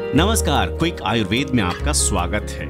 नमस्कार, क्विक आयुर्वेद में आपका स्वागत है।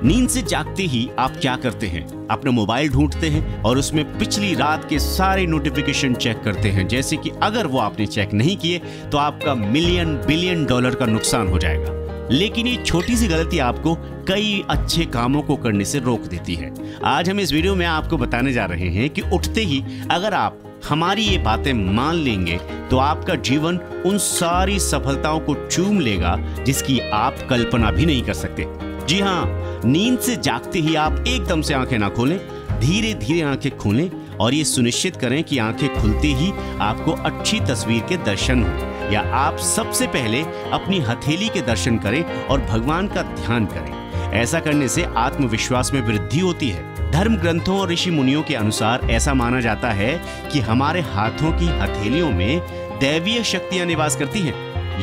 नींद से जागते ही आप क्या करते हैं? अपना मोबाइल ढूंढते हैं और उसमें पिछली रात के सारे नोटिफिकेशन चेक करते हैं, जैसे कि अगर वो आपने चेक नहीं किए तो आपका मिलियन बिलियन डॉलर का नुकसान हो जाएगा। लेकिन ये छोटी सी गलती आपको कई अच्छे कामों को करने से रोक देती है। आज हम इस वीडियो में आपको बताने जा रहे हैं कि उठते ही अगर आप हमारी ये बातें मान लेंगे तो आपका जीवन उन सारी सफलताओं को चूम लेगा जिसकी आप कल्पना भी नहीं कर सकते। जी हाँ, नींद से जागते ही आप एकदम से आंखें ना खोलें, धीरे धीरे आंखें खोलें और ये सुनिश्चित करें कि आंखें खुलते ही आपको अच्छी तस्वीर के दर्शन हो, या आप सबसे पहले अपनी हथेली के दर्शन करें और भगवान का ध्यान करें। ऐसा करने से आत्मविश्वास में वृद्धि होती है। धर्म ग्रंथों और ऋषि मुनियों के अनुसार ऐसा माना जाता है कि हमारे हाथों की हथेलियों में दैवीय शक्तियां निवास करती हैं।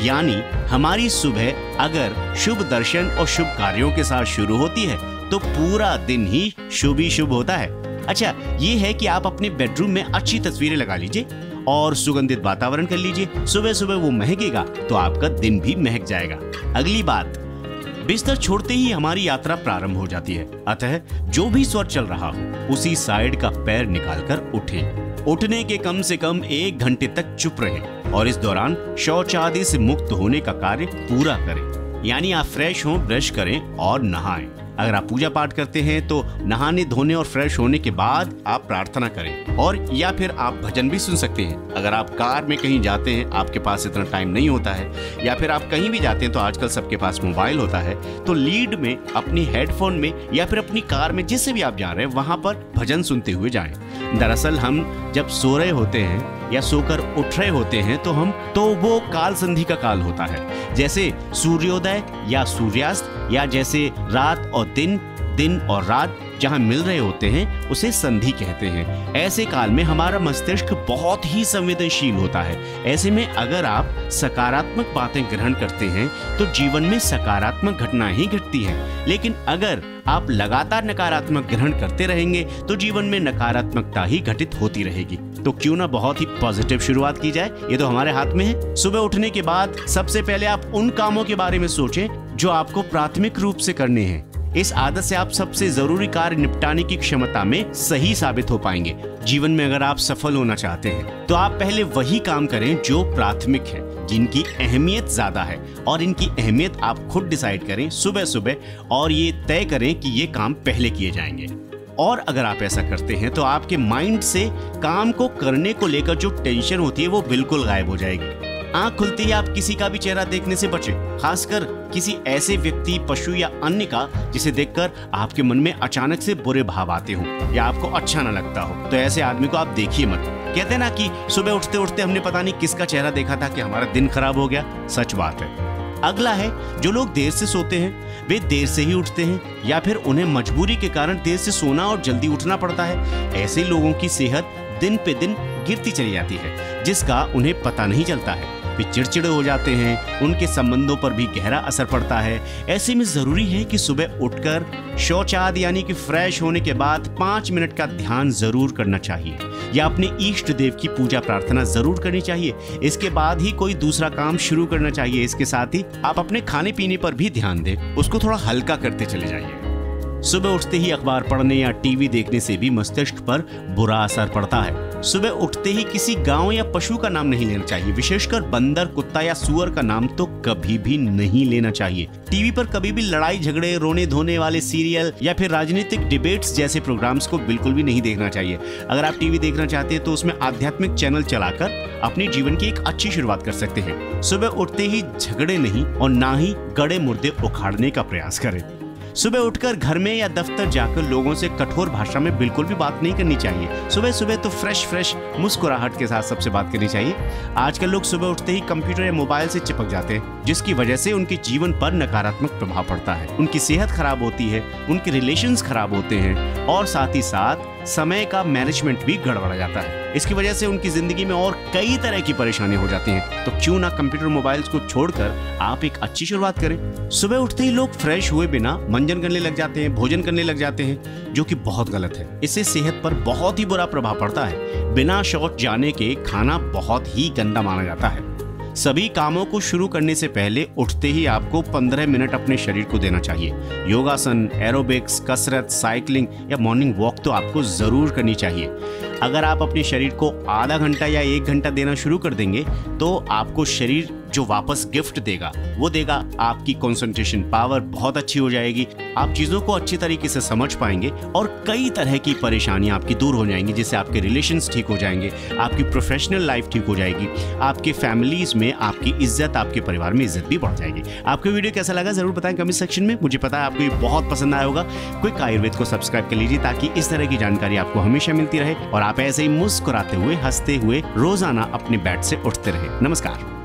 यानी हमारी सुबह अगर शुभ दर्शन और शुभ कार्यों के साथ शुरू होती है तो पूरा दिन ही शुभ ही शुभ होता है। अच्छा, ये है कि आप अपने बेडरूम में अच्छी तस्वीरें लगा लीजिए और सुगंधित वातावरण कर लीजिए। सुबह सुबह वो महकेगा तो आपका दिन भी महक जाएगा। अगली बात, बिस्तर छोड़ते ही हमारी यात्रा प्रारंभ हो जाती है। अतः जो भी स्वर चल रहा हो उसी साइड का पैर निकालकर उठें। उठने के कम से कम 1 घंटे तक चुप रहें और इस दौरान शौच आदि से मुक्त होने का कार्य पूरा करें। यानी आप फ्रेश हों, ब्रश करें और नहाएं। अगर आप पूजा पाठ करते हैं तो नहाने धोने और फ्रेश होने के बाद आप प्रार्थना करें, और या फिर आप भजन भी सुन सकते हैं। अगर आप कार में कहीं जाते हैं, आपके पास इतना टाइम नहीं होता है, या फिर आप कहीं भी जाते हैं तो आजकल सबके पास मोबाइल होता है, तो लीड में अपनी हेडफोन में या फिर अपनी कार में जिससे भी आप जा रहे हैं वहां पर भजन सुनते हुए जाएं। दरअसल हम जब सो रहे होते हैं या सोकर उठ रहे होते हैं तो वो काल संधि का काल होता है। जैसे सूर्योदय या सूर्यास्त, या जैसे रात और दिन और रात जहां मिल रहे होते हैं उसे संधि कहते हैं। ऐसे काल में हमारा मस्तिष्क बहुत ही संवेदनशील होता है। ऐसे में अगर आप सकारात्मक बातें ग्रहण करते हैं तो जीवन में सकारात्मक घटनाएं ही घटती हैं। लेकिन अगर आप लगातार नकारात्मक ग्रहण करते रहेंगे तो जीवन में नकारात्मकता ही घटित होती रहेगी। तो क्यों ना बहुत ही पॉजिटिव शुरुआत की जाए, ये तो हमारे हाथ में है। सुबह उठने के बाद सबसे पहले आप उन कामों के बारे में सोचें जो आपको प्राथमिक रूप से करने हैं। इस आदत से आप सबसे जरूरी कार्य निपटाने की क्षमता में सही साबित हो पाएंगे। जीवन में अगर आप सफल होना चाहते हैं तो आप पहले वही काम करें जो प्राथमिक है, जिनकी अहमियत ज्यादा है, और इनकी अहमियत आप खुद डिसाइड करें सुबह सुबह, और ये तय करें कि ये काम पहले किए जाएंगे। और अगर आप ऐसा करते हैं तो आपके माइंड से काम को करने को लेकर जो टेंशन होती है वो बिल्कुल गायब हो जाएगी। आंख खुलते ही आप किसी का भी चेहरा देखने से बचें, खासकर किसी ऐसे व्यक्ति, पशु या अन्य का जिसे देखकर आपके मन में अचानक से बुरे भाव आते हो या आपको अच्छा न लगता हो। तो ऐसे आदमी को आप देखिए मत। कहते हैं ना कि सुबह उठते उठते हमने पता नहीं किसका चेहरा देखा था कि हमारा दिन खराब हो गया। सच बात है। अगला है, जो लोग देर से सोते हैं वे देर से ही उठते हैं, या फिर उन्हें मजबूरी के कारण देर से सोना और जल्दी उठना पड़ता है। ऐसे लोगों की सेहत दिन पे दिन गिरती चली जाती है, जिसका उन्हें पता नहीं चलता है। वे चिड़चिड़े हो जाते हैं, उनके संबंधों पर भी गहरा असर पड़ता है। ऐसे में जरूरी है कि सुबह उठकर शौचाद यानी कि फ्रेश होने के बाद 5 मिनट का ध्यान जरूर करना चाहिए, या अपने इष्ट देव की पूजा प्रार्थना जरूर करनी चाहिए। इसके बाद ही कोई दूसरा काम शुरू करना चाहिए। इसके साथ ही आप अपने खाने पीने पर भी ध्यान दें, उसको थोड़ा हल्का करते चले जाइए। सुबह उठते ही अखबार पढ़ने या टीवी देखने से भी मस्तिष्क पर बुरा असर पड़ता है। सुबह उठते ही किसी गांव या पशु का नाम नहीं लेना चाहिए, विशेषकर बंदर, कुत्ता या सुअर का नाम तो कभी भी नहीं लेना चाहिए। टीवी पर कभी भी लड़ाई झगड़े, रोने धोने वाले सीरियल या फिर राजनीतिक डिबेट्स जैसे प्रोग्राम्स को बिल्कुल भी नहीं देखना चाहिए। अगर आप टीवी देखना चाहते हैं तो उसमें आध्यात्मिक चैनल चलाकर अपने जीवन की एक अच्छी शुरुआत कर सकते हैं। सुबह उठते ही झगड़े नहीं और ना ही गड़े मुर्दे उखाड़ने का प्रयास करें। सुबह उठकर घर में या दफ्तर जाकर लोगों से कठोर भाषा में बिल्कुल भी बात नहीं करनी चाहिए। सुबह सुबह तो फ्रेश मुस्कुराहट के साथ सबसे बात करनी चाहिए। आजकल लोग सुबह उठते ही कंप्यूटर या मोबाइल से चिपक जाते हैं, जिसकी वजह से उनके जीवन पर नकारात्मक प्रभाव पड़ता है। उनकी सेहत खराब होती है, उनके रिलेशंस खराब होते हैं, और साथ ही साथ समय का मैनेजमेंट भी गड़बड़ा जाता है। इसकी वजह से उनकी जिंदगी में और कई तरह की परेशानी हो जाती हैं। तो क्यों ना कंप्यूटर मोबाइल्स को छोड़कर आप एक अच्छी शुरुआत करें। सुबह उठते ही लोग फ्रेश हुए बिना मंजन करने लग जाते हैं, भोजन करने लग जाते हैं, जो कि बहुत गलत है। इससे सेहत पर बहुत ही बुरा प्रभाव पड़ता है। बिना शौच जाने के खाना बहुत ही गंदा माना जाता है। सभी कामों को शुरू करने से पहले उठते ही आपको 15 मिनट अपने शरीर को देना चाहिए। योगासन, एरोबिक्स, कसरत, साइकिलिंग या मॉर्निंग वॉक तो आपको जरूर करनी चाहिए। अगर आप अपने शरीर को आधा घंटा या 1 घंटा देना शुरू कर देंगे तो आपको शरीर जो वापस गिफ्ट देगा वो देगा। आपकी कंसंट्रेशन पावर बहुत अच्छी हो जाएगी, आप चीज़ों को अच्छी तरीके से समझ पाएंगे और कई तरह की परेशानियां आपकी दूर हो जाएंगी, जिससे आपके रिलेशंस ठीक हो जाएंगे, आपकी प्रोफेशनल लाइफ ठीक हो जाएगी, आपके फैमिलीज में आपकी इज्जत, आपके परिवार में इज्जत भी बढ़ जाएगी। आपको वीडियो कैसा लगा जरूर बताएं कमेंट सेक्शन में। मुझे पता है आपको ये बहुत पसंद आया होगा। क्विक आयुर्वेद को सब्सक्राइब कर लीजिए ताकि इस तरह की जानकारी आपको हमेशा मिलती रहे और आप ऐसे ही मुस्कुराते हुए, हंसते हुए रोजाना अपने बेड से उठते रहे। नमस्कार।